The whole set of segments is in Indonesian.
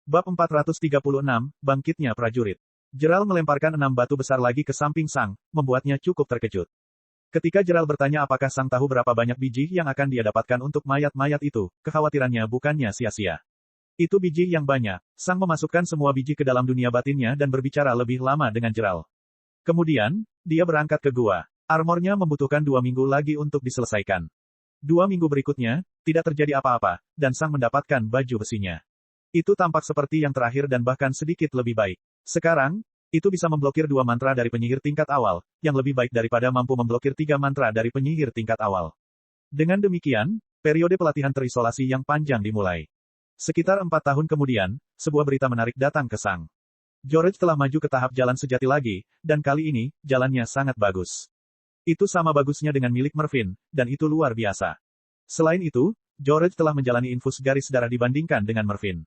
Bab 436, Bangkitnya Prajurit. Gerald melemparkan 6 batu besar lagi ke samping Sang, membuatnya cukup terkejut. Ketika Gerald bertanya apakah Sang tahu berapa banyak biji yang akan dia dapatkan untuk mayat-mayat itu, kekhawatirannya bukannya sia-sia. Itu biji yang banyak. Sang memasukkan semua biji ke dalam dunia batinnya dan berbicara lebih lama dengan Gerald. Kemudian, dia berangkat ke gua. Armornya membutuhkan 2 minggu lagi untuk diselesaikan. 2 minggu berikutnya, tidak terjadi apa-apa, dan Sang mendapatkan baju besinya. Itu tampak seperti yang terakhir dan bahkan sedikit lebih baik. Sekarang, itu bisa memblokir 2 mantra dari penyihir tingkat awal, yang lebih baik daripada mampu memblokir 3 mantra dari penyihir tingkat awal. Dengan demikian, periode pelatihan terisolasi yang panjang dimulai. Sekitar 4 tahun kemudian, sebuah berita menarik datang ke Sang. George telah maju ke tahap jalan sejati lagi, dan kali ini, jalannya sangat bagus. Itu sama bagusnya dengan milik Mervyn, dan itu luar biasa. Selain itu, George telah menjalani infus garis darah dibandingkan dengan Mervyn.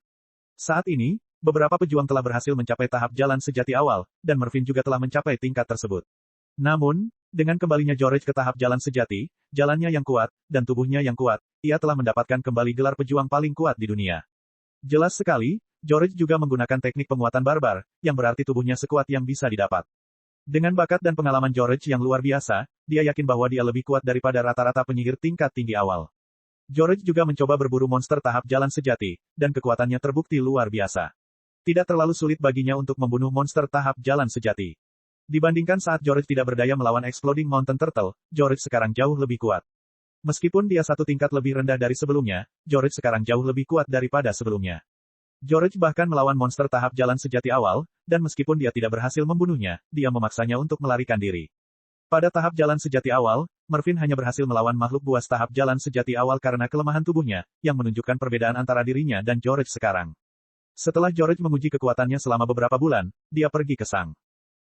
Saat ini, beberapa pejuang telah berhasil mencapai tahap jalan sejati awal, dan Mervyn juga telah mencapai tingkat tersebut. Namun, dengan kembalinya George ke tahap jalan sejati, jalannya yang kuat, dan tubuhnya yang kuat, ia telah mendapatkan kembali gelar pejuang paling kuat di dunia. Jelas sekali, George juga menggunakan teknik penguatan barbar, yang berarti tubuhnya sekuat yang bisa didapat. Dengan bakat dan pengalaman George yang luar biasa, dia yakin bahwa dia lebih kuat daripada rata-rata penyihir tingkat tinggi awal. George juga mencoba berburu monster tahap jalan sejati, dan kekuatannya terbukti luar biasa. Tidak terlalu sulit baginya untuk membunuh monster tahap jalan sejati. Dibandingkan saat George tidak berdaya melawan Exploding Mountain Turtle, George sekarang jauh lebih kuat. Meskipun dia satu tingkat lebih rendah dari sebelumnya, George sekarang jauh lebih kuat daripada sebelumnya. George bahkan melawan monster tahap jalan sejati awal, dan meskipun dia tidak berhasil membunuhnya, dia memaksanya untuk melarikan diri. Pada tahap jalan sejati awal, Mervyn hanya berhasil melawan makhluk buas tahap jalan sejati awal karena kelemahan tubuhnya, yang menunjukkan perbedaan antara dirinya dan George sekarang. Setelah George menguji kekuatannya selama beberapa bulan, dia pergi ke Sang.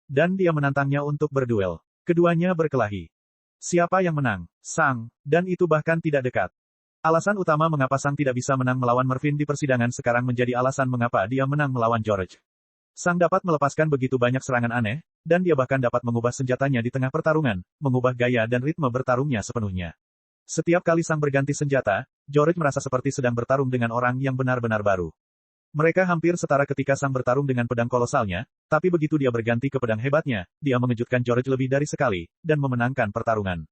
Dan dia menantangnya untuk berduel. Keduanya berkelahi. Siapa yang menang? Sang, dan itu bahkan tidak dekat. Alasan utama mengapa Sang tidak bisa menang melawan Mervyn di persidangan sekarang menjadi alasan mengapa dia menang melawan George. Sang dapat melepaskan begitu banyak serangan aneh, dan dia bahkan dapat mengubah senjatanya di tengah pertarungan, mengubah gaya dan ritme bertarungnya sepenuhnya. Setiap kali Sang berganti senjata, George merasa seperti sedang bertarung dengan orang yang benar-benar baru. Mereka hampir setara ketika Sang bertarung dengan pedang kolosalnya, tapi begitu dia berganti ke pedang hebatnya, dia mengejutkan George lebih dari sekali, dan memenangkan pertarungan.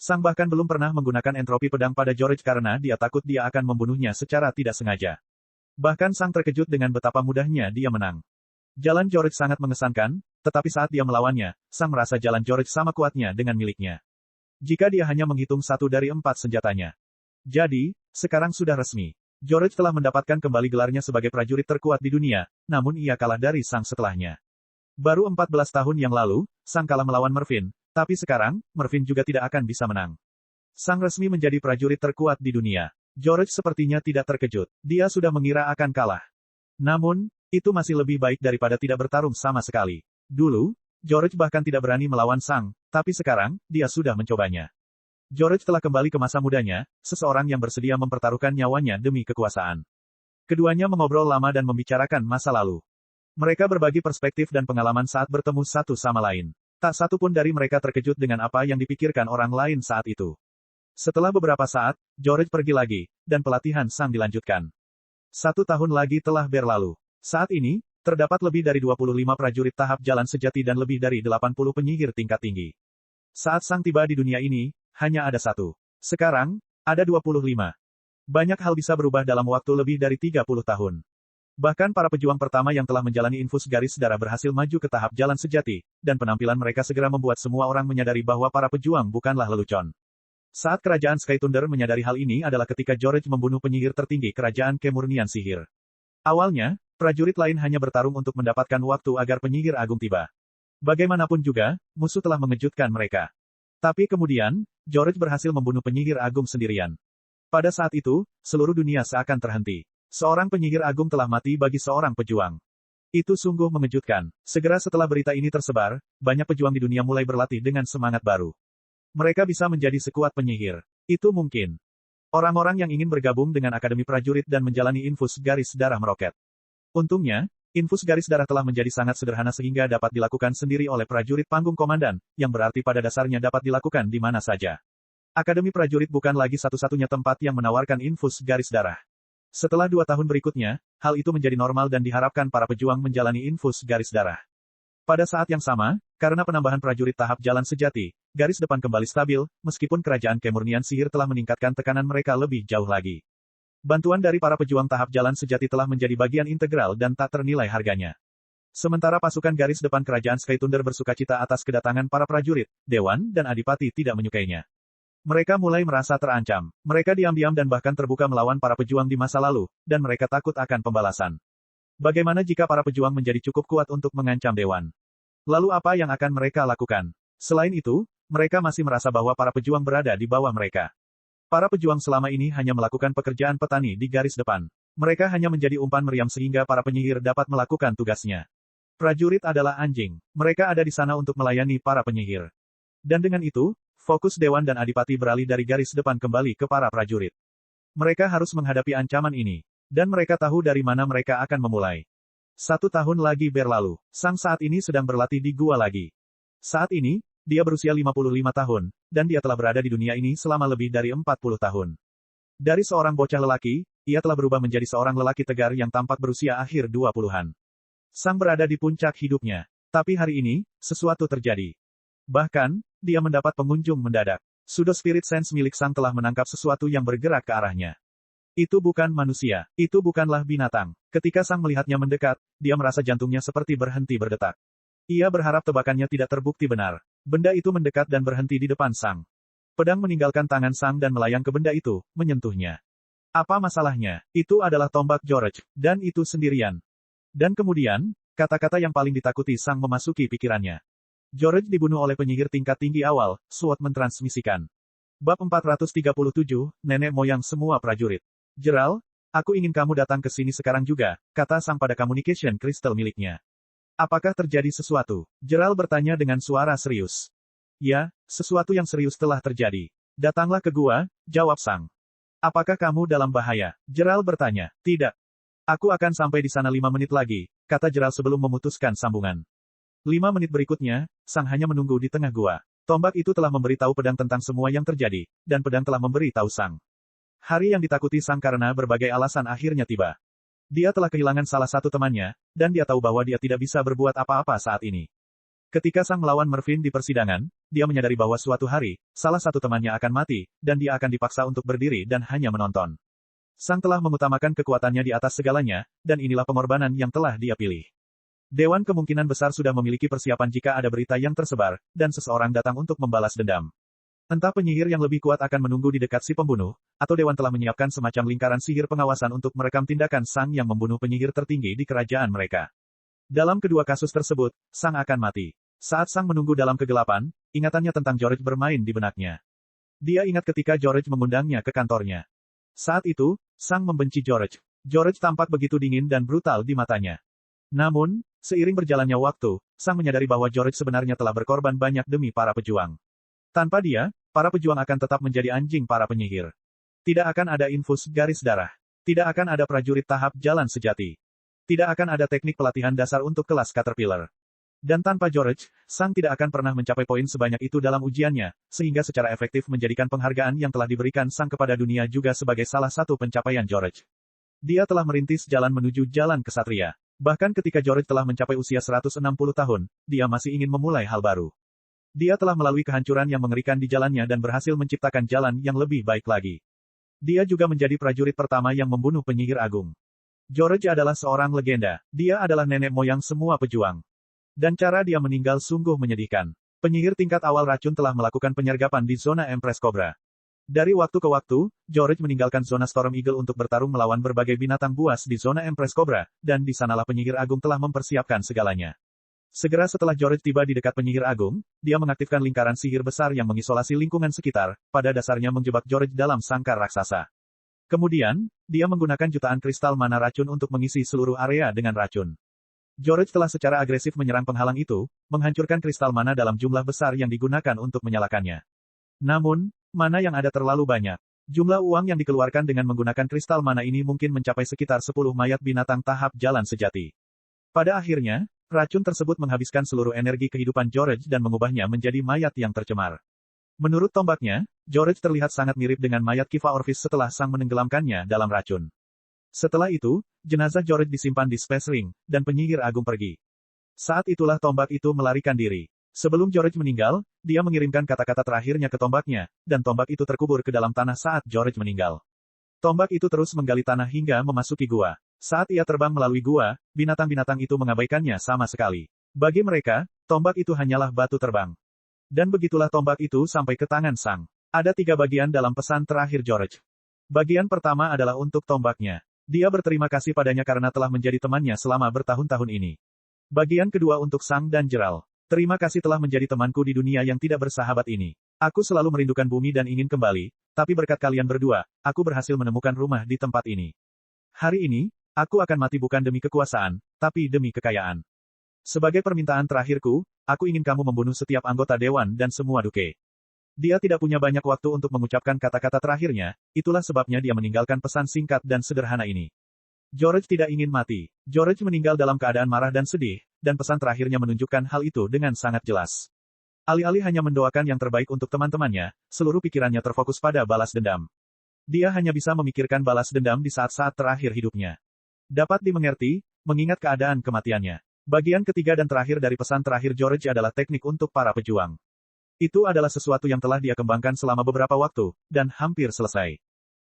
Sang bahkan belum pernah menggunakan entropi pedang pada George karena dia takut dia akan membunuhnya secara tidak sengaja. Bahkan Sang terkejut dengan betapa mudahnya dia menang. Jalan George sangat mengesankan, tetapi saat dia melawannya, Sang merasa jalan George sama kuatnya dengan miliknya. Jika dia hanya menghitung 1 dari 4 senjatanya. Jadi, sekarang sudah resmi. George telah mendapatkan kembali gelarnya sebagai prajurit terkuat di dunia, namun ia kalah dari Sang setelahnya. Baru 14 tahun yang lalu, Sang kalah melawan Mervyn, tapi sekarang, Mervyn juga tidak akan bisa menang. Sang resmi menjadi prajurit terkuat di dunia. George sepertinya tidak terkejut, dia sudah mengira akan kalah. Namun, itu masih lebih baik daripada tidak bertarung sama sekali. Dulu, George bahkan tidak berani melawan Sang, tapi sekarang, dia sudah mencobanya. George telah kembali ke masa mudanya, seseorang yang bersedia mempertaruhkan nyawanya demi kekuasaan. Keduanya mengobrol lama dan membicarakan masa lalu. Mereka berbagi perspektif dan pengalaman saat bertemu satu sama lain. Tak satu pun dari mereka terkejut dengan apa yang dipikirkan orang lain saat itu. Setelah beberapa saat, George pergi lagi, dan pelatihan Sang dilanjutkan. 1 tahun lagi telah berlalu. Saat ini, terdapat lebih dari 25 prajurit tahap jalan sejati dan lebih dari 80 penyihir tingkat tinggi. Saat Sang tiba di dunia ini, hanya ada 1. Sekarang, ada 25. Banyak hal bisa berubah dalam waktu lebih dari 30 tahun. Bahkan para pejuang pertama yang telah menjalani infus garis darah berhasil maju ke tahap jalan sejati, dan penampilan mereka segera membuat semua orang menyadari bahwa para pejuang bukanlah lelucon. Saat kerajaan Sky Thunder menyadari hal ini adalah ketika George membunuh penyihir tertinggi kerajaan kemurnian sihir. Awalnya, prajurit lain hanya bertarung untuk mendapatkan waktu agar penyihir agung tiba. Bagaimanapun juga, musuh telah mengejutkan mereka. Tapi kemudian, George berhasil membunuh penyihir agung sendirian. Pada saat itu, seluruh dunia seakan terhenti. Seorang penyihir agung telah mati bagi seorang pejuang. Itu sungguh mengejutkan. Segera setelah berita ini tersebar, banyak pejuang di dunia mulai berlatih dengan semangat baru. Mereka bisa menjadi sekuat penyihir. Itu mungkin. Orang-orang yang ingin bergabung dengan Akademi Prajurit dan menjalani infus garis darah meroket. Untungnya, infus garis darah telah menjadi sangat sederhana sehingga dapat dilakukan sendiri oleh prajurit panggung komandan, yang berarti pada dasarnya dapat dilakukan di mana saja. Akademi Prajurit bukan lagi satu-satunya tempat yang menawarkan infus garis darah. Setelah 2 tahun berikutnya, hal itu menjadi normal dan diharapkan para pejuang menjalani infus garis darah. Pada saat yang sama, karena penambahan prajurit tahap jalan sejati, garis depan kembali stabil, meskipun kerajaan kemurnian sihir telah meningkatkan tekanan mereka lebih jauh lagi. Bantuan dari para pejuang tahap jalan sejati telah menjadi bagian integral dan tak ternilai harganya. Sementara pasukan garis depan kerajaan Skythunder bersukacita atas kedatangan para prajurit, Dewan dan Adipati tidak menyukainya. Mereka mulai merasa terancam. Mereka diam-diam dan bahkan terbuka melawan para pejuang di masa lalu, dan mereka takut akan pembalasan. Bagaimana jika para pejuang menjadi cukup kuat untuk mengancam Dewan? Lalu apa yang akan mereka lakukan? Selain itu, mereka masih merasa bahwa para pejuang berada di bawah mereka. Para pejuang selama ini hanya melakukan pekerjaan petani di garis depan. Mereka hanya menjadi umpan meriam sehingga para penyihir dapat melakukan tugasnya. Prajurit adalah anjing. Mereka ada di sana untuk melayani para penyihir. Dan dengan itu, fokus Dewan dan Adipati beralih dari garis depan kembali ke para prajurit. Mereka harus menghadapi ancaman ini. Dan mereka tahu dari mana mereka akan memulai. 1 tahun lagi berlalu. Sang saat ini sedang berlatih di gua lagi. Saat ini, dia berusia 55 tahun, dan dia telah berada di dunia ini selama lebih dari 40 tahun. Dari seorang bocah lelaki, ia telah berubah menjadi seorang lelaki tegar yang tampak berusia akhir 20-an. Sang berada di puncak hidupnya. Tapi hari ini, sesuatu terjadi. Bahkan, dia mendapat pengunjung mendadak. Pseudo Spirit Sense milik Sang telah menangkap sesuatu yang bergerak ke arahnya. Itu bukan manusia. Itu bukanlah binatang. Ketika Sang melihatnya mendekat, dia merasa jantungnya seperti berhenti berdetak. Ia berharap tebakannya tidak terbukti benar. Benda itu mendekat dan berhenti di depan Sang. Pedang meninggalkan tangan Sang dan melayang ke benda itu, menyentuhnya. Apa masalahnya? Itu adalah tombak George, dan itu sendirian. Dan kemudian, kata-kata yang paling ditakuti Sang memasuki pikirannya. George dibunuh oleh penyihir tingkat tinggi awal, SWOT mentransmisikan. Bab 437, Nenek Moyang Semua Prajurit. Gerald, aku ingin kamu datang ke sini sekarang juga, kata Sang pada communication crystal miliknya. Apakah terjadi sesuatu? Gerald bertanya dengan suara serius. Ya, sesuatu yang serius telah terjadi. Datanglah ke gua, jawab Sang. Apakah kamu dalam bahaya? Gerald bertanya. Tidak. Aku akan sampai di sana 5 menit lagi, kata Gerald sebelum memutuskan sambungan. 5 menit berikutnya, Sang hanya menunggu di tengah gua. Tombak itu telah memberitahu pedang tentang semua yang terjadi, dan pedang telah memberitahu Sang. Hari yang ditakuti Sang karena berbagai alasan akhirnya tiba. Dia telah kehilangan salah satu temannya, dan dia tahu bahwa dia tidak bisa berbuat apa-apa saat ini. Ketika Sang melawan Mervyn di persidangan, dia menyadari bahwa suatu hari, salah satu temannya akan mati, dan dia akan dipaksa untuk berdiri dan hanya menonton. Sang telah mengutamakan kekuatannya di atas segalanya, dan inilah pengorbanan yang telah dia pilih. Dewan kemungkinan besar sudah memiliki persiapan jika ada berita yang tersebar, dan seseorang datang untuk membalas dendam. Entah penyihir yang lebih kuat akan menunggu di dekat si pembunuh, atau Dewan telah menyiapkan semacam lingkaran sihir pengawasan untuk merekam tindakan Sang yang membunuh penyihir tertinggi di kerajaan mereka. Dalam kedua kasus tersebut, Sang akan mati. Saat Sang menunggu dalam kegelapan, ingatannya tentang George bermain di benaknya. Dia ingat ketika George mengundangnya ke kantornya. Saat itu, Sang membenci George. George tampak begitu dingin dan brutal di matanya. Namun, seiring berjalannya waktu, Sang menyadari bahwa George sebenarnya telah berkorban banyak demi para pejuang. Tanpa dia, para pejuang akan tetap menjadi anjing para penyihir. Tidak akan ada infus garis darah. Tidak akan ada prajurit tahap jalan sejati. Tidak akan ada teknik pelatihan dasar untuk kelas Caterpillar. Dan tanpa George, Sang tidak akan pernah mencapai poin sebanyak itu dalam ujiannya, sehingga secara efektif menjadikan penghargaan yang telah diberikan Sang kepada dunia juga sebagai salah satu pencapaian George. Dia telah merintis jalan menuju jalan kesatria. Bahkan ketika George telah mencapai usia 160 tahun, dia masih ingin memulai hal baru. Dia telah melalui kehancuran yang mengerikan di jalannya dan berhasil menciptakan jalan yang lebih baik lagi. Dia juga menjadi prajurit pertama yang membunuh penyihir agung. George adalah seorang legenda. Dia adalah nenek moyang semua pejuang. Dan cara dia meninggal sungguh menyedihkan. Penyihir tingkat awal racun telah melakukan penyergapan di zona Empress Cobra. Dari waktu ke waktu, George meninggalkan zona Storm Eagle untuk bertarung melawan berbagai binatang buas di zona Empress Cobra, dan di sanalah penyihir agung telah mempersiapkan segalanya. Segera setelah George tiba di dekat penyihir agung, dia mengaktifkan lingkaran sihir besar yang mengisolasi lingkungan sekitar, pada dasarnya menjebak George dalam sangkar raksasa. Kemudian, dia menggunakan jutaan kristal mana racun untuk mengisi seluruh area dengan racun. George telah secara agresif menyerang penghalang itu, menghancurkan kristal mana dalam jumlah besar yang digunakan untuk menyalakannya. Namun, mana yang ada terlalu banyak. Jumlah uang yang dikeluarkan dengan menggunakan kristal mana ini mungkin mencapai sekitar 10 mayat binatang tahap jalan sejati. Pada akhirnya, racun tersebut menghabiskan seluruh energi kehidupan George dan mengubahnya menjadi mayat yang tercemar. Menurut tombaknya, George terlihat sangat mirip dengan mayat Kiva Orpheus setelah Sang menenggelamkannya dalam racun. Setelah itu, jenazah George disimpan di Space Ring, dan penyihir agung pergi. Saat itulah tombak itu melarikan diri. Sebelum George meninggal, dia mengirimkan kata-kata terakhirnya ke tombaknya, dan tombak itu terkubur ke dalam tanah saat George meninggal. Tombak itu terus menggali tanah hingga memasuki gua. Saat ia terbang melalui gua, binatang-binatang itu mengabaikannya sama sekali. Bagi mereka, tombak itu hanyalah batu terbang. Dan begitulah tombak itu sampai ke tangan Sang. Ada 3 bagian dalam pesan terakhir George. Bagian pertama adalah untuk tombaknya. Dia berterima kasih padanya karena telah menjadi temannya selama bertahun-tahun ini. Bagian kedua untuk Sang dan Gerald. Terima kasih telah menjadi temanku di dunia yang tidak bersahabat ini. Aku selalu merindukan bumi dan ingin kembali, tapi berkat kalian berdua, aku berhasil menemukan rumah di tempat ini. Hari ini, aku akan mati bukan demi kekuasaan, tapi demi kekayaan. Sebagai permintaan terakhirku, aku ingin kamu membunuh setiap anggota dewan dan semua duke. Dia tidak punya banyak waktu untuk mengucapkan kata-kata terakhirnya, itulah sebabnya dia meninggalkan pesan singkat dan sederhana ini. George tidak ingin mati. George meninggal dalam keadaan marah dan sedih, dan pesan terakhirnya menunjukkan hal itu dengan sangat jelas. Alih-alih hanya mendoakan yang terbaik untuk teman-temannya, seluruh pikirannya terfokus pada balas dendam. Dia hanya bisa memikirkan balas dendam di saat-saat terakhir hidupnya. Dapat dimengerti, mengingat keadaan kematiannya. Bagian ketiga dan terakhir dari pesan terakhir George adalah teknik untuk para pejuang. Itu adalah sesuatu yang telah dia kembangkan selama beberapa waktu, dan hampir selesai.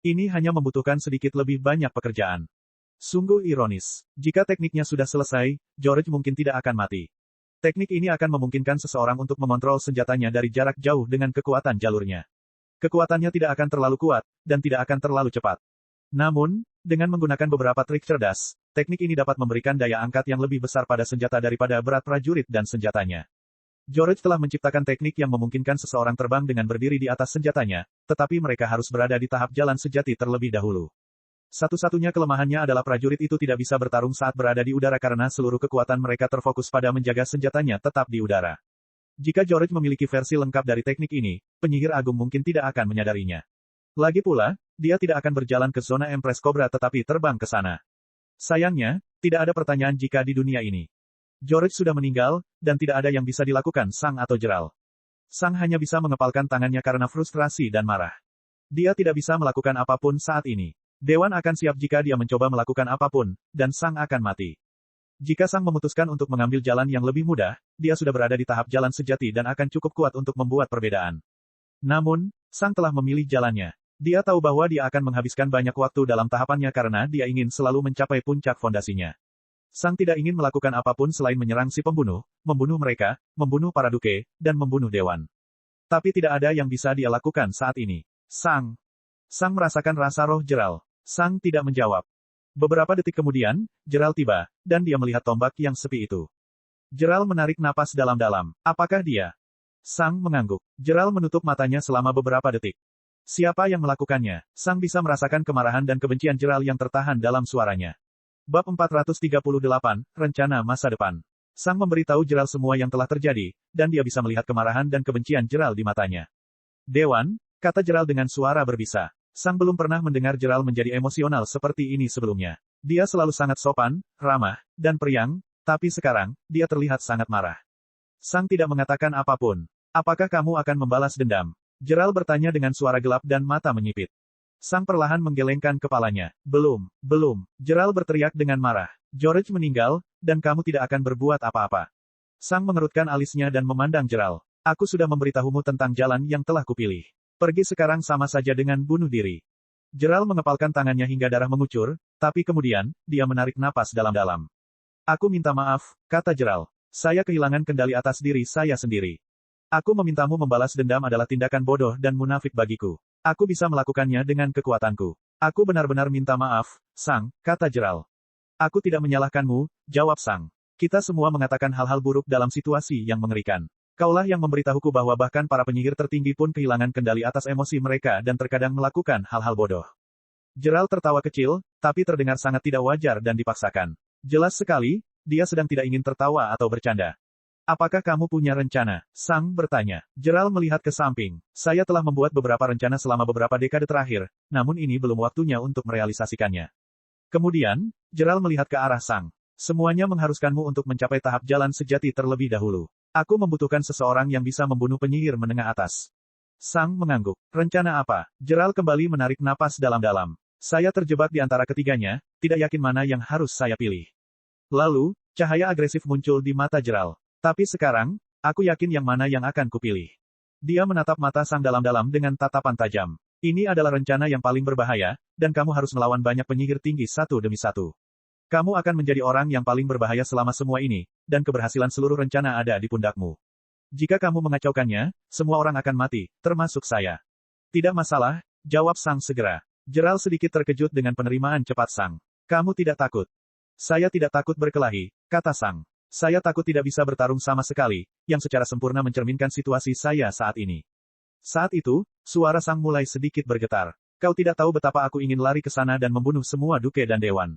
Ini hanya membutuhkan sedikit lebih banyak pekerjaan. Sungguh ironis. Jika tekniknya sudah selesai, George mungkin tidak akan mati. Teknik ini akan memungkinkan seseorang untuk mengontrol senjatanya dari jarak jauh dengan kekuatan jalurnya. Kekuatannya tidak akan terlalu kuat, dan tidak akan terlalu cepat. Namun, dengan menggunakan beberapa trik cerdas, teknik ini dapat memberikan daya angkat yang lebih besar pada senjata daripada berat prajurit dan senjatanya. George telah menciptakan teknik yang memungkinkan seseorang terbang dengan berdiri di atas senjatanya, tetapi mereka harus berada di tahap jalan sejati terlebih dahulu. Satu-satunya kelemahannya adalah prajurit itu tidak bisa bertarung saat berada di udara karena seluruh kekuatan mereka terfokus pada menjaga senjatanya tetap di udara. Jika George memiliki versi lengkap dari teknik ini, penyihir agung mungkin tidak akan menyadarinya. Lagi pula, dia tidak akan berjalan ke zona Empress Cobra tetapi terbang ke sana. Sayangnya, tidak ada pertanyaan jika di dunia ini. George sudah meninggal, dan tidak ada yang bisa dilakukan Sang atau Gerald. Sang hanya bisa mengepalkan tangannya karena frustrasi dan marah. Dia tidak bisa melakukan apapun saat ini. Dewan akan siap jika dia mencoba melakukan apapun, dan Sang akan mati. Jika Sang memutuskan untuk mengambil jalan yang lebih mudah, dia sudah berada di tahap jalan sejati dan akan cukup kuat untuk membuat perbedaan. Namun, Sang telah memilih jalannya. Dia tahu bahwa dia akan menghabiskan banyak waktu dalam tahapannya karena dia ingin selalu mencapai puncak fondasinya. Sang tidak ingin melakukan apapun selain menyerang si pembunuh, membunuh mereka, membunuh para duke, dan membunuh dewan. Tapi tidak ada yang bisa dia lakukan saat ini. Sang merasakan rasa roh Gerald. Sang tidak menjawab. Beberapa detik kemudian, Gerald tiba, dan dia melihat tombak yang sepi itu. Gerald menarik napas dalam-dalam. Apakah dia? Sang mengangguk. Gerald menutup matanya selama beberapa detik. Siapa yang melakukannya? Sang bisa merasakan kemarahan dan kebencian Gerald yang tertahan dalam suaranya. Bab 438, Rencana Masa Depan. Sang memberitahu Gerald semua yang telah terjadi, dan dia bisa melihat kemarahan dan kebencian Gerald di matanya. Dewan, kata Gerald dengan suara berbisa. Sang belum pernah mendengar Gerald menjadi emosional seperti ini sebelumnya. Dia selalu sangat sopan, ramah, dan periang, tapi sekarang, dia terlihat sangat marah. Sang tidak mengatakan apapun. Apakah kamu akan membalas dendam? Gerald bertanya dengan suara gelap dan mata menyipit. Sang perlahan menggelengkan kepalanya. Belum. Gerald berteriak dengan marah. George meninggal, dan kamu tidak akan berbuat apa-apa. Sang mengerutkan alisnya dan memandang Gerald. Aku sudah memberitahumu tentang jalan yang telah kupilih. Pergi sekarang sama saja dengan bunuh diri. Gerald mengepalkan tangannya hingga darah mengucur, tapi kemudian, dia menarik napas dalam-dalam. Aku minta maaf, kata Gerald. Saya kehilangan kendali atas diri saya sendiri. Aku memintamu membalas dendam adalah tindakan bodoh dan munafik bagiku. Aku bisa melakukannya dengan kekuatanku. Aku benar-benar minta maaf, Sang, kata Gerald. Aku tidak menyalahkanmu, jawab Sang. Kita semua mengatakan hal-hal buruk dalam situasi yang mengerikan. Kaulah yang memberitahuku bahwa bahkan para penyihir tertinggi pun kehilangan kendali atas emosi mereka dan terkadang melakukan hal-hal bodoh. Gerald tertawa kecil, tapi terdengar sangat tidak wajar dan dipaksakan. Jelas sekali, dia sedang tidak ingin tertawa atau bercanda. Apakah kamu punya rencana? Sang bertanya. Gerald melihat ke samping. Saya telah membuat beberapa rencana selama beberapa dekade terakhir, namun ini belum waktunya untuk merealisasikannya. Kemudian, Gerald melihat ke arah Sang. Semuanya mengharuskanmu untuk mencapai tahap jalan sejati terlebih dahulu. Aku membutuhkan seseorang yang bisa membunuh penyihir menengah atas. Sang mengangguk. Rencana apa? Gerald kembali menarik napas dalam-dalam. Saya terjebak di antara ketiganya, tidak yakin mana yang harus saya pilih. Lalu, cahaya agresif muncul di mata Gerald. Tapi sekarang, aku yakin yang mana yang akan kupilih. Dia menatap mata Sang dalam-dalam dengan tatapan tajam. Ini adalah rencana yang paling berbahaya, dan kamu harus melawan banyak penyihir tinggi satu demi satu. Kamu akan menjadi orang yang paling berbahaya selama semua ini, dan keberhasilan seluruh rencana ada di pundakmu. Jika kamu mengacaukannya, semua orang akan mati, termasuk saya. Tidak masalah, jawab Sang segera. Gerald sedikit terkejut dengan penerimaan cepat Sang. Kamu tidak takut? Saya tidak takut berkelahi, kata Sang. Saya takut tidak bisa bertarung sama sekali, yang secara sempurna mencerminkan situasi saya saat ini. Saat itu, suara Sang mulai sedikit bergetar. Kau tidak tahu betapa aku ingin lari ke sana dan membunuh semua duke dan dewan.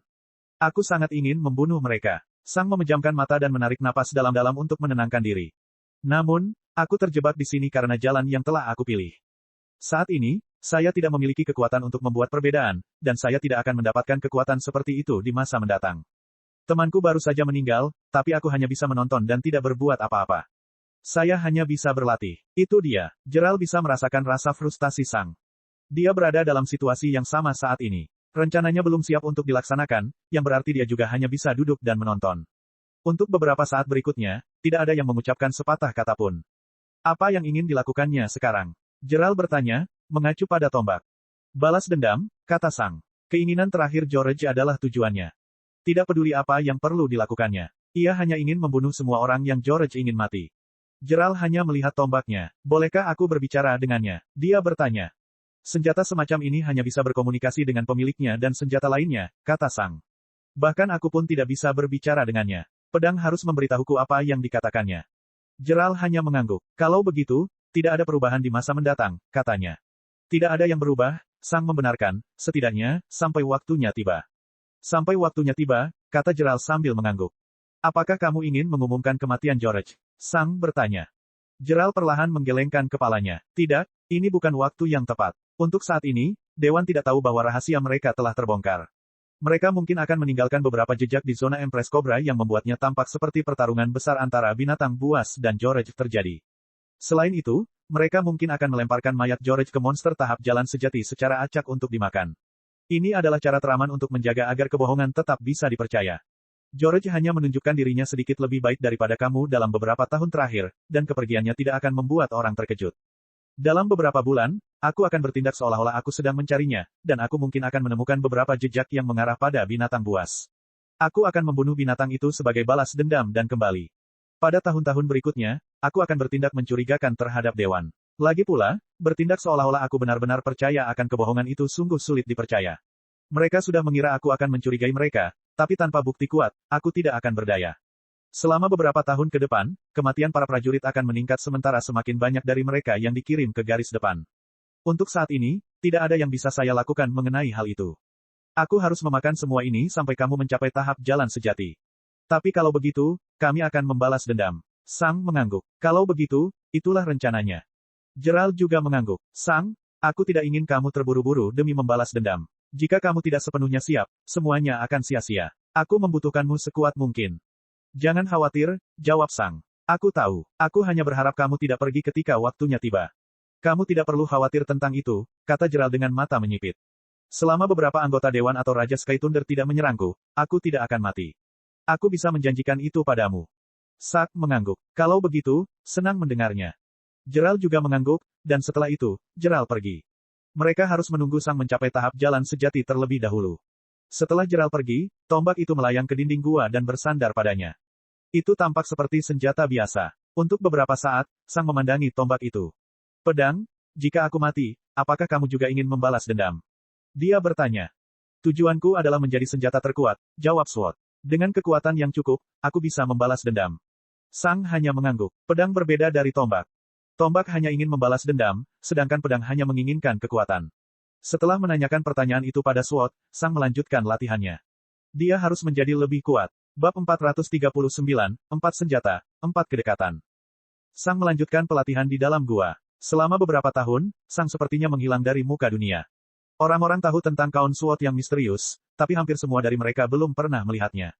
Aku sangat ingin membunuh mereka. Sang memejamkan mata dan menarik napas dalam-dalam untuk menenangkan diri. Namun, aku terjebak di sini karena jalan yang telah aku pilih. Saat ini, saya tidak memiliki kekuatan untuk membuat perbedaan, dan saya tidak akan mendapatkan kekuatan seperti itu di masa mendatang. Temanku baru saja meninggal, tapi aku hanya bisa menonton dan tidak berbuat apa-apa. Saya hanya bisa berlatih. Itu dia. Gerald bisa merasakan rasa frustasi Sang. Dia berada dalam situasi yang sama saat ini. Rencananya belum siap untuk dilaksanakan, yang berarti dia juga hanya bisa duduk dan menonton. Untuk beberapa saat berikutnya, tidak ada yang mengucapkan sepatah kata pun. Apa yang ingin dilakukannya sekarang? Gerald bertanya, mengacu pada tombak. Balas dendam, kata Sang. Keinginan terakhir George adalah tujuannya. Tidak peduli apa yang perlu dilakukannya. Ia hanya ingin membunuh semua orang yang George ingin mati. Gerald hanya melihat tombaknya. Bolehkah aku berbicara dengannya? Dia bertanya. Senjata semacam ini hanya bisa berkomunikasi dengan pemiliknya dan senjata lainnya, kata Sang. Bahkan aku pun tidak bisa berbicara dengannya. Pedang harus memberitahuku apa yang dikatakannya. Gerald hanya mengangguk. Kalau begitu, tidak ada perubahan di masa mendatang, katanya. Tidak ada yang berubah, Sang membenarkan, setidaknya, sampai waktunya tiba. Sampai waktunya tiba, kata Gerald sambil mengangguk. Apakah kamu ingin mengumumkan kematian George? Sang bertanya. Gerald perlahan menggelengkan kepalanya. Tidak, ini bukan waktu yang tepat. Untuk saat ini, Dewan tidak tahu bahwa rahasia mereka telah terbongkar. Mereka mungkin akan meninggalkan beberapa jejak di zona Empress Cobra yang membuatnya tampak seperti pertarungan besar antara binatang buas dan George terjadi. Selain itu, mereka mungkin akan melemparkan mayat George ke monster tahap jalan sejati secara acak untuk dimakan. Ini adalah cara teraman untuk menjaga agar kebohongan tetap bisa dipercaya. George hanya menunjukkan dirinya sedikit lebih baik daripada kamu dalam beberapa tahun terakhir, dan kepergiannya tidak akan membuat orang terkejut. Dalam beberapa bulan, aku akan bertindak seolah-olah aku sedang mencarinya, dan aku mungkin akan menemukan beberapa jejak yang mengarah pada binatang buas. Aku akan membunuh binatang itu sebagai balas dendam dan kembali. Pada tahun-tahun berikutnya, aku akan bertindak mencurigakan terhadap Dewan. Lagi pula, bertindak seolah-olah aku benar-benar percaya akan kebohongan itu sungguh sulit dipercaya. Mereka sudah mengira aku akan mencurigai mereka, tapi tanpa bukti kuat, aku tidak akan berdaya. Selama beberapa tahun ke depan, kematian para prajurit akan meningkat sementara semakin banyak dari mereka yang dikirim ke garis depan. Untuk saat ini, tidak ada yang bisa saya lakukan mengenai hal itu. Aku harus memakan semua ini sampai kamu mencapai tahap jalan sejati. Tapi kalau begitu, kami akan membalas dendam. Sang mengangguk. Kalau begitu, itulah rencananya. Gerald juga mengangguk. Sang, aku tidak ingin kamu terburu-buru demi membalas dendam. Jika kamu tidak sepenuhnya siap, semuanya akan sia-sia. Aku membutuhkanmu sekuat mungkin. Jangan khawatir, jawab Sang. Aku tahu. Aku hanya berharap kamu tidak pergi ketika waktunya tiba. Kamu tidak perlu khawatir tentang itu, kata Gerald dengan mata menyipit. Selama beberapa anggota Dewan atau Raja Sky Thunder tidak menyerangku, aku tidak akan mati. Aku bisa menjanjikan itu padamu. Sak mengangguk. Kalau begitu, senang mendengarnya. Gerald juga mengangguk, dan setelah itu, Gerald pergi. Mereka harus menunggu Sang mencapai tahap jalan sejati terlebih dahulu. Setelah Gerald pergi, tombak itu melayang ke dinding gua dan bersandar padanya. Itu tampak seperti senjata biasa. Untuk beberapa saat, Sang memandangi tombak itu. Pedang, jika aku mati, apakah kamu juga ingin membalas dendam? Dia bertanya. Tujuanku adalah menjadi senjata terkuat, jawab Sword. Dengan kekuatan yang cukup, aku bisa membalas dendam. Sang hanya mengangguk. Pedang berbeda dari tombak. Tombak hanya ingin membalas dendam, sedangkan pedang hanya menginginkan kekuatan. Setelah menanyakan pertanyaan itu pada Sword, Sang melanjutkan latihannya. Dia harus menjadi lebih kuat. Bab 439, 4 senjata, 4 kedekatan. Sang melanjutkan pelatihan di dalam gua. Selama beberapa tahun, Sang sepertinya menghilang dari muka dunia. Orang-orang tahu tentang Count Sword yang misterius, tapi hampir semua dari mereka belum pernah melihatnya.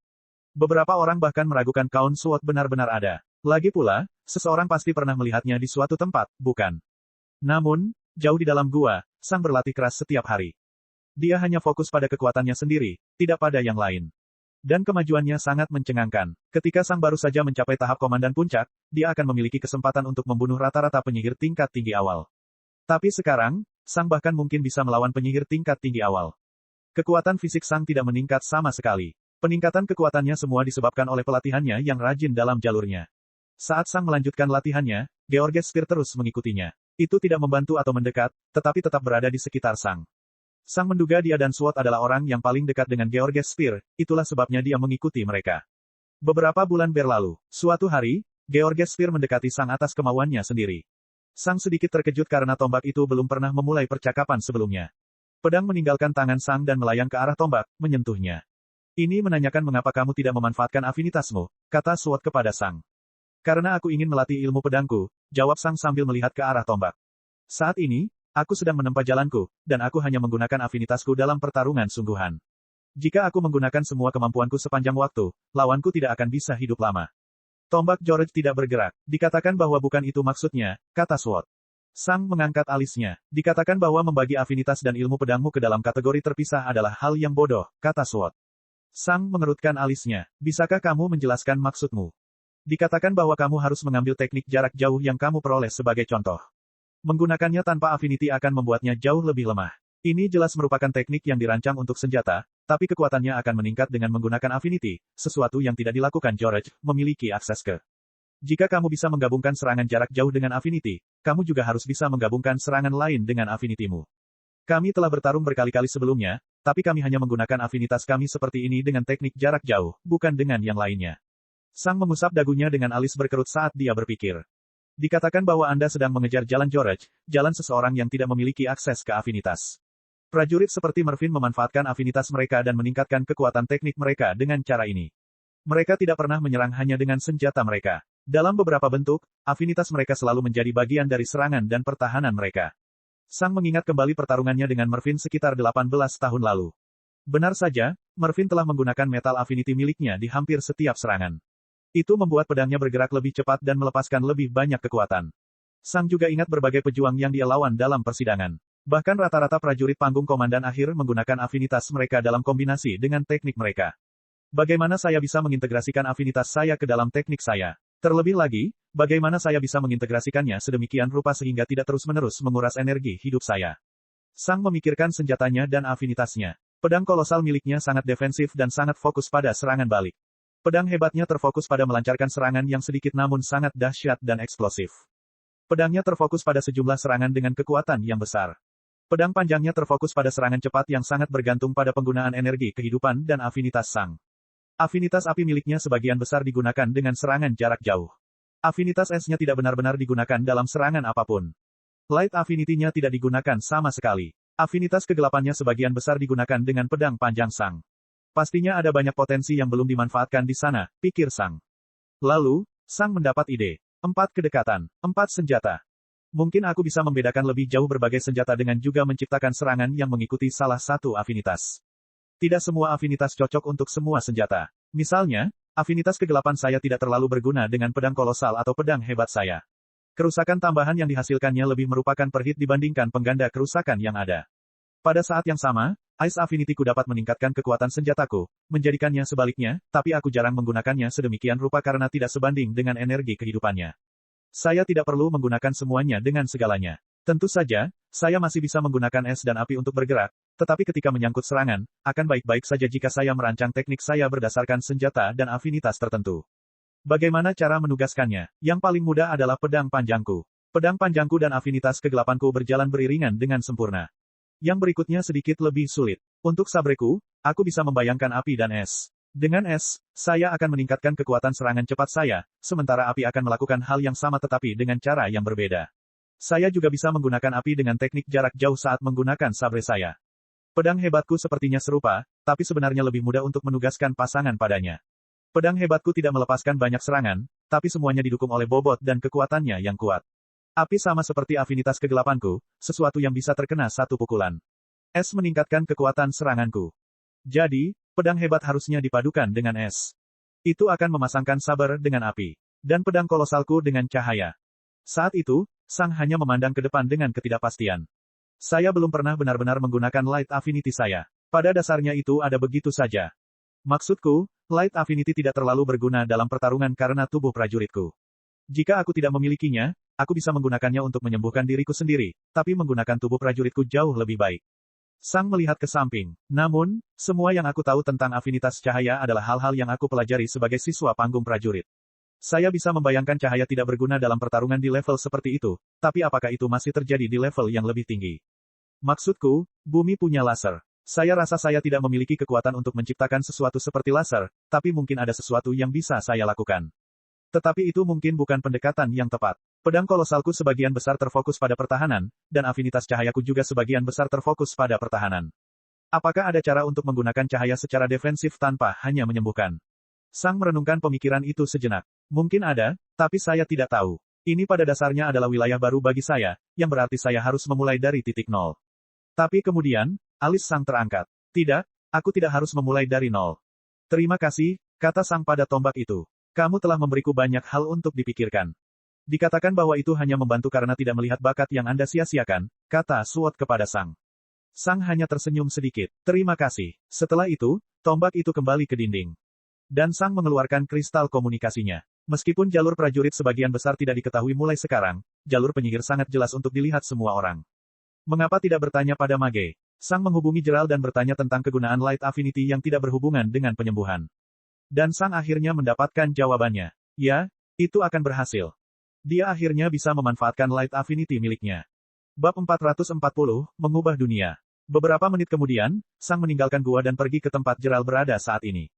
Beberapa orang bahkan meragukan Count Sword benar-benar ada. Lagi pula, seseorang pasti pernah melihatnya di suatu tempat, bukan? Namun, jauh di dalam gua, Sang berlatih keras setiap hari. Dia hanya fokus pada kekuatannya sendiri, tidak pada yang lain. Dan kemajuannya sangat mencengangkan. Ketika Sang baru saja mencapai tahap komandan puncak, dia akan memiliki kesempatan untuk membunuh rata-rata penyihir tingkat tinggi awal. Tapi sekarang, Sang bahkan mungkin bisa melawan penyihir tingkat tinggi awal. Kekuatan fisik Sang tidak meningkat sama sekali. Peningkatan kekuatannya semua disebabkan oleh pelatihannya yang rajin dalam jalurnya. Saat Sang melanjutkan latihannya, Georges Spear terus mengikutinya. Itu tidak membantu atau mendekat, tetapi tetap berada di sekitar Sang. Sang menduga dia dan Sword adalah orang yang paling dekat dengan Georges Spear, itulah sebabnya dia mengikuti mereka. Beberapa bulan berlalu, suatu hari, Georges Spear mendekati Sang atas kemauannya sendiri. Sang sedikit terkejut karena tombak itu belum pernah memulai percakapan sebelumnya. Pedang meninggalkan tangan Sang dan melayang ke arah tombak, menyentuhnya. Ini menanyakan mengapa kamu tidak memanfaatkan afinitasmu, kata Sword kepada Sang. Karena aku ingin melatih ilmu pedangku, jawab Sang sambil melihat ke arah tombak. Saat ini, aku sedang menempa jalanku, dan aku hanya menggunakan afinitasku dalam pertarungan sungguhan. Jika aku menggunakan semua kemampuanku sepanjang waktu, lawanku tidak akan bisa hidup lama. Tombak George tidak bergerak. Dikatakan bahwa bukan itu maksudnya, kata Sword. Sang mengangkat alisnya. Dikatakan bahwa membagi afinitas dan ilmu pedangmu ke dalam kategori terpisah adalah hal yang bodoh, kata Sword. Sang mengerutkan alisnya. Bisakah kamu menjelaskan maksudmu? Dikatakan bahwa kamu harus mengambil teknik jarak jauh yang kamu peroleh sebagai contoh. Menggunakannya tanpa affinity akan membuatnya jauh lebih lemah. Ini jelas merupakan teknik yang dirancang untuk senjata, tapi kekuatannya akan meningkat dengan menggunakan affinity, sesuatu yang tidak dilakukan George, memiliki akses ke. Jika kamu bisa menggabungkan serangan jarak jauh dengan affinity, kamu juga harus bisa menggabungkan serangan lain dengan affinity-mu. Kami telah bertarung berkali-kali sebelumnya, tapi kami hanya menggunakan afinitas kami seperti ini dengan teknik jarak jauh, bukan dengan yang lainnya. Sang mengusap dagunya dengan alis berkerut saat dia berpikir. Dikatakan bahwa Anda sedang mengejar jalan George, jalan seseorang yang tidak memiliki akses ke afinitas. Prajurit seperti Mervyn memanfaatkan afinitas mereka dan meningkatkan kekuatan teknik mereka dengan cara ini. Mereka tidak pernah menyerang hanya dengan senjata mereka. Dalam beberapa bentuk, afinitas mereka selalu menjadi bagian dari serangan dan pertahanan mereka. Sang mengingat kembali pertarungannya dengan Mervyn sekitar 18 tahun lalu. Benar saja, Mervyn telah menggunakan metal affinity miliknya di hampir setiap serangan. Itu membuat pedangnya bergerak lebih cepat dan melepaskan lebih banyak kekuatan. Sang juga ingat berbagai pejuang yang dia lawan dalam persidangan. Bahkan rata-rata prajurit panggung komandan akhir menggunakan afinitas mereka dalam kombinasi dengan teknik mereka. Bagaimana saya bisa mengintegrasikan afinitas saya ke dalam teknik saya? Terlebih lagi, bagaimana saya bisa mengintegrasikannya sedemikian rupa sehingga tidak terus-menerus menguras energi hidup saya? Sang memikirkan senjatanya dan afinitasnya. Pedang kolosal miliknya sangat defensif dan sangat fokus pada serangan balik. Pedang hebatnya terfokus pada melancarkan serangan yang sedikit namun sangat dahsyat dan eksplosif. Pedangnya terfokus pada sejumlah serangan dengan kekuatan yang besar. Pedang panjangnya terfokus pada serangan cepat yang sangat bergantung pada penggunaan energi kehidupan dan afinitas Sang. Afinitas api miliknya sebagian besar digunakan dengan serangan jarak jauh. Afinitas esnya tidak benar-benar digunakan dalam serangan apapun. Light affinity-nya tidak digunakan sama sekali. Afinitas kegelapannya sebagian besar digunakan dengan pedang panjang Sang. Pastinya ada banyak potensi yang belum dimanfaatkan di sana, pikir Sang. Lalu, Sang mendapat ide. 4 kedekatan, 4 senjata. Mungkin aku bisa membedakan lebih jauh berbagai senjata dengan juga menciptakan serangan yang mengikuti salah satu afinitas. Tidak semua afinitas cocok untuk semua senjata. Misalnya, afinitas kegelapan saya tidak terlalu berguna dengan pedang kolosal atau pedang hebat saya. Kerusakan tambahan yang dihasilkannya lebih merupakan per hit dibandingkan pengganda kerusakan yang ada. Pada saat yang sama, Ice Affinity-ku dapat meningkatkan kekuatan senjataku, menjadikannya sebaliknya, tapi aku jarang menggunakannya sedemikian rupa karena tidak sebanding dengan energi kehidupannya. Saya tidak perlu menggunakan semuanya dengan segalanya. Tentu saja, saya masih bisa menggunakan es dan api untuk bergerak, tetapi ketika menyangkut serangan, akan baik-baik saja jika saya merancang teknik saya berdasarkan senjata dan afinitas tertentu. Bagaimana cara menugaskannya? Yang paling mudah adalah pedang panjangku. Pedang panjangku dan afinitas kegelapanku berjalan beriringan dengan sempurna. Yang berikutnya sedikit lebih sulit. Untuk sabreku, aku bisa membayangkan api dan es. Dengan es, saya akan meningkatkan kekuatan serangan cepat saya, sementara api akan melakukan hal yang sama tetapi dengan cara yang berbeda. Saya juga bisa menggunakan api dengan teknik jarak jauh saat menggunakan sabre saya. Pedang hebatku sepertinya serupa, tapi sebenarnya lebih mudah untuk menugaskan pasangan padanya. Pedang hebatku tidak melepaskan banyak serangan, tapi semuanya didukung oleh bobot dan kekuatannya yang kuat. Api sama seperti afinitas kegelapanku, sesuatu yang bisa terkena satu pukulan. Es meningkatkan kekuatan seranganku. Jadi, pedang hebat harusnya dipadukan dengan es. Itu akan memasangkan saber dengan api. Dan pedang kolosalku dengan cahaya. Saat itu, Sang hanya memandang ke depan dengan ketidakpastian. Saya belum pernah benar-benar menggunakan Light Affinity saya. Pada dasarnya itu ada begitu saja. Maksudku, Light Affinity tidak terlalu berguna dalam pertarungan karena tubuh prajuritku. Jika aku tidak memilikinya, aku bisa menggunakannya untuk menyembuhkan diriku sendiri, tapi menggunakan tubuh prajuritku jauh lebih baik. Sang melihat ke samping. Namun, semua yang aku tahu tentang afinitas cahaya adalah hal-hal yang aku pelajari sebagai siswa panggung prajurit. Saya bisa membayangkan cahaya tidak berguna dalam pertarungan di level seperti itu, tapi apakah itu masih terjadi di level yang lebih tinggi? Maksudku, bumi punya laser. Saya rasa saya tidak memiliki kekuatan untuk menciptakan sesuatu seperti laser, tapi mungkin ada sesuatu yang bisa saya lakukan. Tetapi itu mungkin bukan pendekatan yang tepat. Pedang kolosalku sebagian besar terfokus pada pertahanan, dan afinitas cahayaku juga sebagian besar terfokus pada pertahanan. Apakah ada cara untuk menggunakan cahaya secara defensif tanpa hanya menyembuhkan? Sang merenungkan pemikiran itu sejenak. Mungkin ada, tapi saya tidak tahu. Ini pada dasarnya adalah wilayah baru bagi saya, yang berarti saya harus memulai dari titik nol. Tapi kemudian, alis Sang terangkat. Tidak, aku tidak harus memulai dari nol. Terima kasih, kata Sang pada tombak itu. Kamu telah memberiku banyak hal untuk dipikirkan. Dikatakan bahwa itu hanya membantu karena tidak melihat bakat yang Anda sia-siakan, kata Sword kepada Sang. Sang hanya tersenyum sedikit. Terima kasih. Setelah itu, tombak itu kembali ke dinding. Dan Sang mengeluarkan kristal komunikasinya. Meskipun jalur prajurit sebagian besar tidak diketahui mulai sekarang, jalur penyihir sangat jelas untuk dilihat semua orang. Mengapa tidak bertanya pada mage? Sang menghubungi Gerald dan bertanya tentang kegunaan Light Affinity yang tidak berhubungan dengan penyembuhan. Dan Sang akhirnya mendapatkan jawabannya. Ya, itu akan berhasil. Dia akhirnya bisa memanfaatkan Light Affinity miliknya. Bab 440, Mengubah Dunia. Beberapa menit kemudian, Sang meninggalkan gua dan pergi ke tempat Gerald berada saat ini.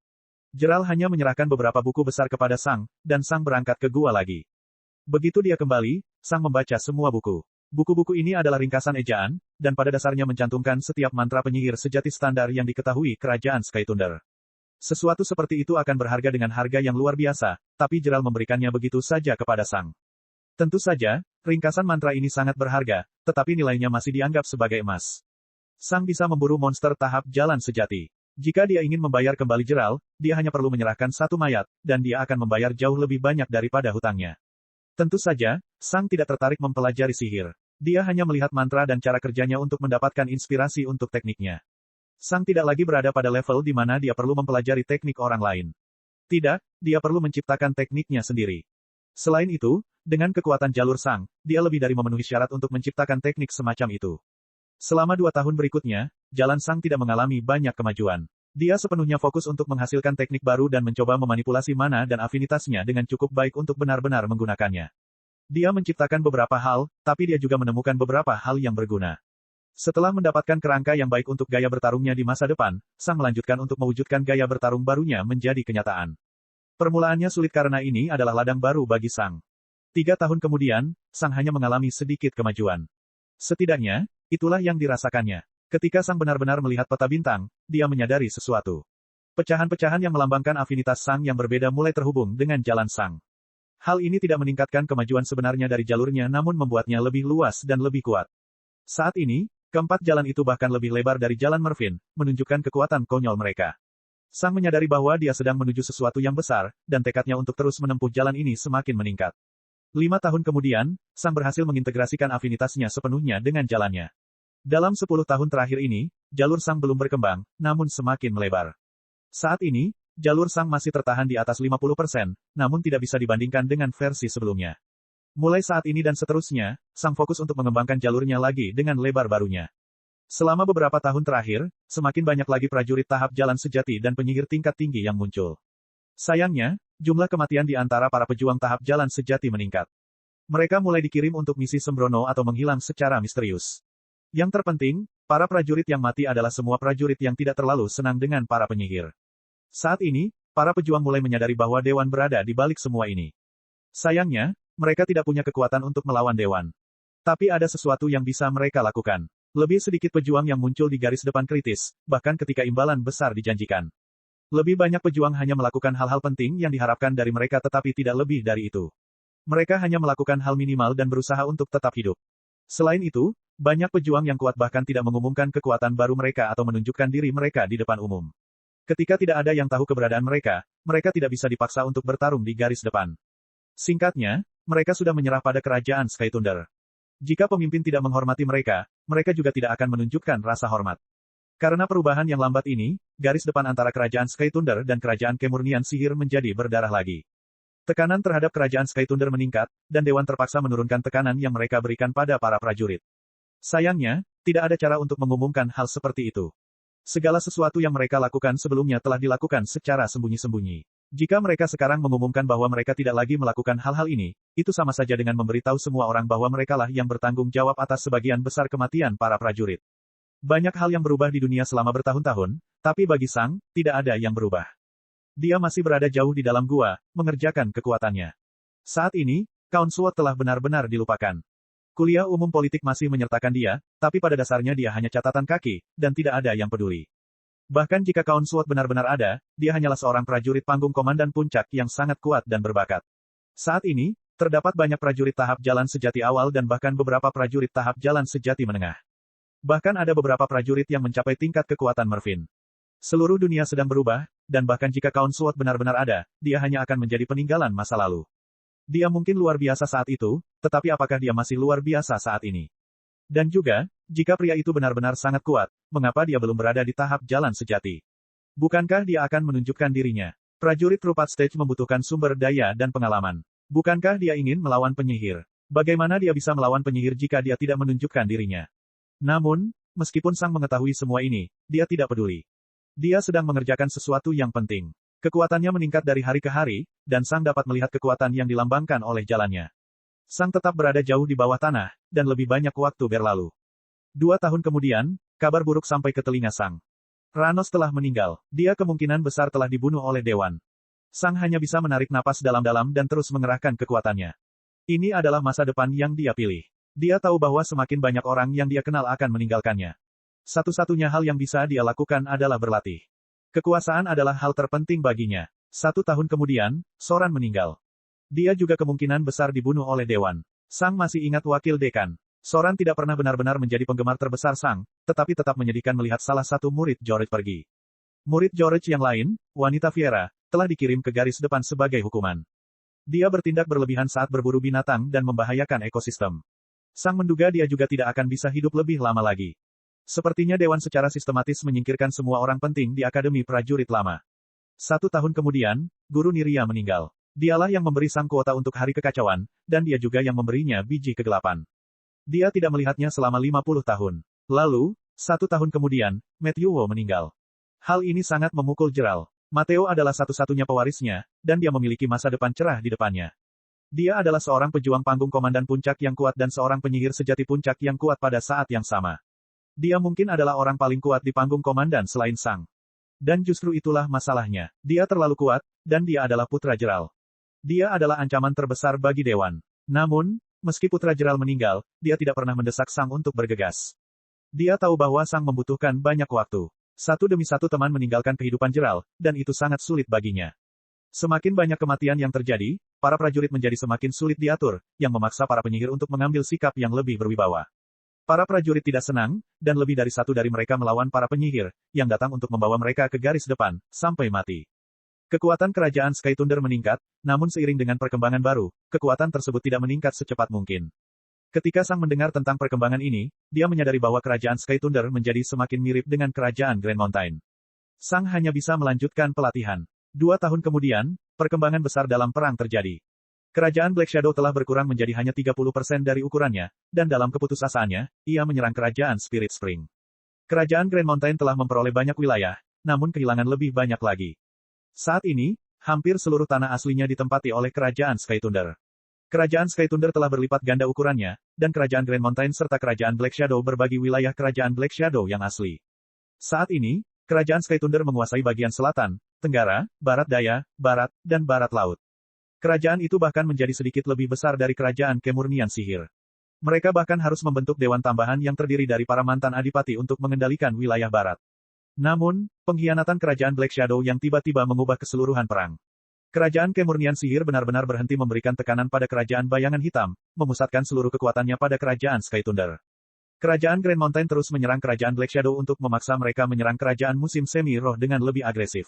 Gerald hanya menyerahkan beberapa buku besar kepada Sang, dan Sang berangkat ke gua lagi. Begitu dia kembali, Sang membaca semua buku. Buku-buku ini adalah ringkasan ejaan, dan pada dasarnya mencantumkan setiap mantra penyihir sejati standar yang diketahui kerajaan Skythunder. Sesuatu seperti itu akan berharga dengan harga yang luar biasa, tapi Gerald memberikannya begitu saja kepada Sang. Tentu saja, ringkasan mantra ini sangat berharga, tetapi nilainya masih dianggap sebagai emas. Sang bisa memburu monster tahap jalan sejati. Jika dia ingin membayar kembali Gerald, dia hanya perlu menyerahkan satu mayat, dan dia akan membayar jauh lebih banyak daripada hutangnya. Tentu saja, Sang tidak tertarik mempelajari sihir. Dia hanya melihat mantra dan cara kerjanya untuk mendapatkan inspirasi untuk tekniknya. Sang tidak lagi berada pada level di mana dia perlu mempelajari teknik orang lain. Tidak, dia perlu menciptakan tekniknya sendiri. Selain itu, dengan kekuatan jalur Sang, dia lebih dari memenuhi syarat untuk menciptakan teknik semacam itu. Selama 2 tahun berikutnya, jalan Sang tidak mengalami banyak kemajuan. Dia sepenuhnya fokus untuk menghasilkan teknik baru dan mencoba memanipulasi mana dan afinitasnya dengan cukup baik untuk benar-benar menggunakannya. Dia menciptakan beberapa hal, tapi dia juga menemukan beberapa hal yang berguna. Setelah mendapatkan kerangka yang baik untuk gaya bertarungnya di masa depan, Sang melanjutkan untuk mewujudkan gaya bertarung barunya menjadi kenyataan. Permulaannya sulit karena ini adalah ladang baru bagi Sang. 3 tahun kemudian, Sang hanya mengalami sedikit kemajuan. Setidaknya, itulah yang dirasakannya. Ketika Sang benar-benar melihat peta bintang, dia menyadari sesuatu. Pecahan-pecahan yang melambangkan afinitas Sang yang berbeda mulai terhubung dengan jalan Sang. Hal ini tidak meningkatkan kemajuan sebenarnya dari jalurnya namun membuatnya lebih luas dan lebih kuat. Saat ini, keempat jalan itu bahkan lebih lebar dari jalan Mervyn, menunjukkan kekuatan konyol mereka. Sang menyadari bahwa dia sedang menuju sesuatu yang besar, dan tekadnya untuk terus menempuh jalan ini semakin meningkat. 5 tahun kemudian, Sang berhasil mengintegrasikan afinitasnya sepenuhnya dengan jalannya. Dalam 10 tahun terakhir ini, jalur Sang belum berkembang, namun semakin melebar. Saat ini, jalur Sang masih tertahan di atas 50%, namun tidak bisa dibandingkan dengan versi sebelumnya. Mulai saat ini dan seterusnya, Sang fokus untuk mengembangkan jalurnya lagi dengan lebar barunya. Selama beberapa tahun terakhir, semakin banyak lagi prajurit tahap jalan sejati dan penyihir tingkat tinggi yang muncul. Sayangnya, jumlah kematian di antara para pejuang tahap jalan sejati meningkat. Mereka mulai dikirim untuk misi sembrono atau menghilang secara misterius. Yang terpenting, para prajurit yang mati adalah semua prajurit yang tidak terlalu senang dengan para penyihir. Saat ini, para pejuang mulai menyadari bahwa Dewan berada di balik semua ini. Sayangnya, mereka tidak punya kekuatan untuk melawan Dewan. Tapi ada sesuatu yang bisa mereka lakukan. Lebih sedikit pejuang yang muncul di garis depan kritis, bahkan ketika imbalan besar dijanjikan. Lebih banyak pejuang hanya melakukan hal-hal penting yang diharapkan dari mereka tetapi tidak lebih dari itu. Mereka hanya melakukan hal minimal dan berusaha untuk tetap hidup. Selain itu, banyak pejuang yang kuat bahkan tidak mengumumkan kekuatan baru mereka atau menunjukkan diri mereka di depan umum. Ketika tidak ada yang tahu keberadaan mereka, mereka tidak bisa dipaksa untuk bertarung di garis depan. Singkatnya, mereka sudah menyerah pada kerajaan Skythunder. Jika pemimpin tidak menghormati mereka, mereka juga tidak akan menunjukkan rasa hormat. Karena perubahan yang lambat ini, garis depan antara kerajaan Sky Thunder dan kerajaan kemurnian sihir menjadi berdarah lagi. Tekanan terhadap kerajaan Sky Thunder meningkat, dan Dewan terpaksa menurunkan tekanan yang mereka berikan pada para prajurit. Sayangnya, tidak ada cara untuk mengumumkan hal seperti itu. Segala sesuatu yang mereka lakukan sebelumnya telah dilakukan secara sembunyi-sembunyi. Jika mereka sekarang mengumumkan bahwa mereka tidak lagi melakukan hal-hal ini, itu sama saja dengan memberitahu semua orang bahwa merekalah yang bertanggung jawab atas sebagian besar kematian para prajurit. Banyak hal yang berubah di dunia selama bertahun-tahun, tapi bagi Sang, tidak ada yang berubah. Dia masih berada jauh di dalam gua, mengerjakan kekuatannya. Saat ini, Count Sword telah benar-benar dilupakan. Kuliah umum politik masih menyertakan dia, tapi pada dasarnya dia hanya catatan kaki, dan tidak ada yang peduli. Bahkan jika Count Sword benar-benar ada, dia hanyalah seorang prajurit panggung komandan puncak yang sangat kuat dan berbakat. Saat ini, terdapat banyak prajurit tahap jalan sejati awal dan bahkan beberapa prajurit tahap jalan sejati menengah. Bahkan ada beberapa prajurit yang mencapai tingkat kekuatan Mervin. Seluruh dunia sedang berubah, dan bahkan jika Count Sword benar-benar ada, dia hanya akan menjadi peninggalan masa lalu. Dia mungkin luar biasa saat itu, tetapi apakah dia masih luar biasa saat ini? Dan juga, jika pria itu benar-benar sangat kuat, mengapa dia belum berada di tahap jalan sejati? Bukankah dia akan menunjukkan dirinya? Prajurit Trupat Stage membutuhkan sumber daya dan pengalaman. Bukankah dia ingin melawan penyihir? Bagaimana dia bisa melawan penyihir jika dia tidak menunjukkan dirinya? Namun, meskipun Sang mengetahui semua ini, dia tidak peduli. Dia sedang mengerjakan sesuatu yang penting. Kekuatannya meningkat dari hari ke hari, dan Sang dapat melihat kekuatan yang dilambangkan oleh jalannya. Sang tetap berada jauh di bawah tanah, dan lebih banyak waktu berlalu. 2 tahun kemudian, kabar buruk sampai ke telinga Sang. Ranos telah meninggal. Dia kemungkinan besar telah dibunuh oleh Dewan. Sang hanya bisa menarik napas dalam-dalam dan terus mengerahkan kekuatannya. Ini adalah masa depan yang dia pilih. Dia tahu bahwa semakin banyak orang yang dia kenal akan meninggalkannya. Satu-satunya hal yang bisa dia lakukan adalah berlatih. Kekuasaan adalah hal terpenting baginya. 1 tahun kemudian, Soran meninggal. Dia juga kemungkinan besar dibunuh oleh Dewan. Sang masih ingat wakil dekan. Soran tidak pernah benar-benar menjadi penggemar terbesar Sang, tetapi tetap menyedihkan melihat salah satu murid George pergi. Murid George yang lain, wanita Fiera, telah dikirim ke garis depan sebagai hukuman. Dia bertindak berlebihan saat berburu binatang dan membahayakan ekosistem. Sang menduga dia juga tidak akan bisa hidup lebih lama lagi. Sepertinya Dewan secara sistematis menyingkirkan semua orang penting di Akademi Prajurit Lama. 1 tahun kemudian, Guru Niria meninggal. Dialah yang memberi Sang kuota untuk hari kekacauan, dan dia juga yang memberinya biji kegelapan. Dia tidak melihatnya selama 50 tahun. Lalu, 1 tahun kemudian, Matthew Wu meninggal. Hal ini sangat memukul Gerald. Matteo adalah satu-satunya pewarisnya, dan dia memiliki masa depan cerah di depannya. Dia adalah seorang pejuang panggung komandan puncak yang kuat dan seorang penyihir sejati puncak yang kuat pada saat yang sama. Dia mungkin adalah orang paling kuat di panggung komandan selain Sang. Dan justru itulah masalahnya. Dia terlalu kuat, dan dia adalah putra Gerald. Dia adalah ancaman terbesar bagi Dewan. Namun, meski putra Gerald meninggal, dia tidak pernah mendesak Sang untuk bergegas. Dia tahu bahwa Sang membutuhkan banyak waktu. Satu demi satu teman meninggalkan kehidupan Gerald, dan itu sangat sulit baginya. Semakin banyak kematian yang terjadi, para prajurit menjadi semakin sulit diatur, yang memaksa para penyihir untuk mengambil sikap yang lebih berwibawa. Para prajurit tidak senang, dan lebih dari satu dari mereka melawan para penyihir, yang datang untuk membawa mereka ke garis depan, sampai mati. Kekuatan kerajaan Sky Thunder meningkat, namun seiring dengan perkembangan baru, kekuatan tersebut tidak meningkat secepat mungkin. Ketika Sang mendengar tentang perkembangan ini, dia menyadari bahwa kerajaan Sky Thunder menjadi semakin mirip dengan kerajaan Grand Mountain. Sang hanya bisa melanjutkan pelatihan. 2 tahun kemudian, perkembangan besar dalam perang terjadi. Kerajaan Black Shadow telah berkurang menjadi hanya 30% dari ukurannya, dan dalam keputusasaannya, ia menyerang kerajaan Spirit Spring. Kerajaan Grand Mountain telah memperoleh banyak wilayah, namun kehilangan lebih banyak lagi. Saat ini, hampir seluruh tanah aslinya ditempati oleh kerajaan Sky Thunder. Kerajaan Sky Thunder telah berlipat ganda ukurannya, dan kerajaan Grand Mountain serta kerajaan Black Shadow berbagi wilayah kerajaan Black Shadow yang asli. Saat ini, kerajaan Sky Thunder menguasai bagian selatan, tenggara, barat daya, barat, dan barat laut. Kerajaan itu bahkan menjadi sedikit lebih besar dari kerajaan kemurnian sihir. Mereka bahkan harus membentuk dewan tambahan yang terdiri dari para mantan adipati untuk mengendalikan wilayah barat. Namun, pengkhianatan kerajaan Black Shadow yang tiba-tiba mengubah keseluruhan perang. Kerajaan kemurnian sihir benar-benar berhenti memberikan tekanan pada kerajaan bayangan hitam, memusatkan seluruh kekuatannya pada kerajaan Sky Thunder. Kerajaan Grand Mountain terus menyerang kerajaan Black Shadow untuk memaksa mereka menyerang kerajaan musim semi roh dengan lebih agresif.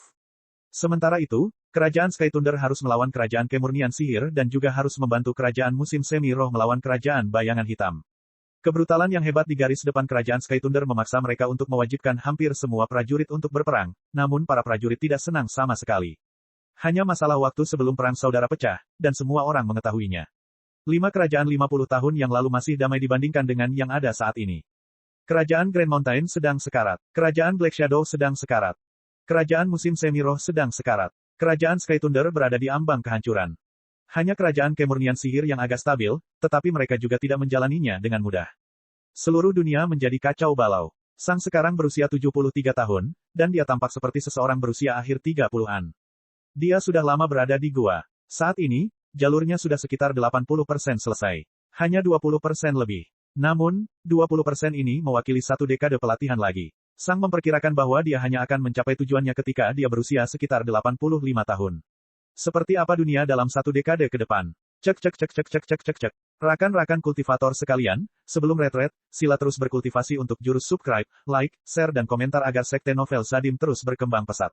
Sementara itu, kerajaan Sky Thunder harus melawan kerajaan kemurnian sihir dan juga harus membantu kerajaan musim semi roh melawan kerajaan bayangan hitam. Kebrutalan yang hebat di garis depan kerajaan Sky Thunder memaksa mereka untuk mewajibkan hampir semua prajurit untuk berperang, namun para prajurit tidak senang sama sekali. Hanya masalah waktu sebelum perang saudara pecah, dan semua orang mengetahuinya. 5 kerajaan 50 tahun yang lalu masih damai dibandingkan dengan yang ada saat ini. Kerajaan Grand Mountain sedang sekarat. Kerajaan Black Shadow sedang sekarat. Kerajaan musim semi-roh sedang sekarat. Kerajaan Sky Thunder berada di ambang kehancuran. Hanya kerajaan kemurnian sihir yang agak stabil, tetapi mereka juga tidak menjalaninya dengan mudah. Seluruh dunia menjadi kacau balau. Sang sekarang berusia 73 tahun, dan dia tampak seperti seseorang berusia akhir 30-an. Dia sudah lama berada di gua. Saat ini, jalurnya sudah sekitar 80% selesai. Hanya 20% lebih. Namun, 20% ini mewakili satu dekade pelatihan lagi. Sang memperkirakan bahwa dia hanya akan mencapai tujuannya ketika dia berusia sekitar 85 tahun. Seperti apa dunia dalam satu dekade ke depan? Cek. Rakan-rakan kultivator sekalian, sebelum retret, sila terus berkultivasi untuk jurus subscribe, like, share dan komentar agar sekte novel Sadim terus berkembang pesat.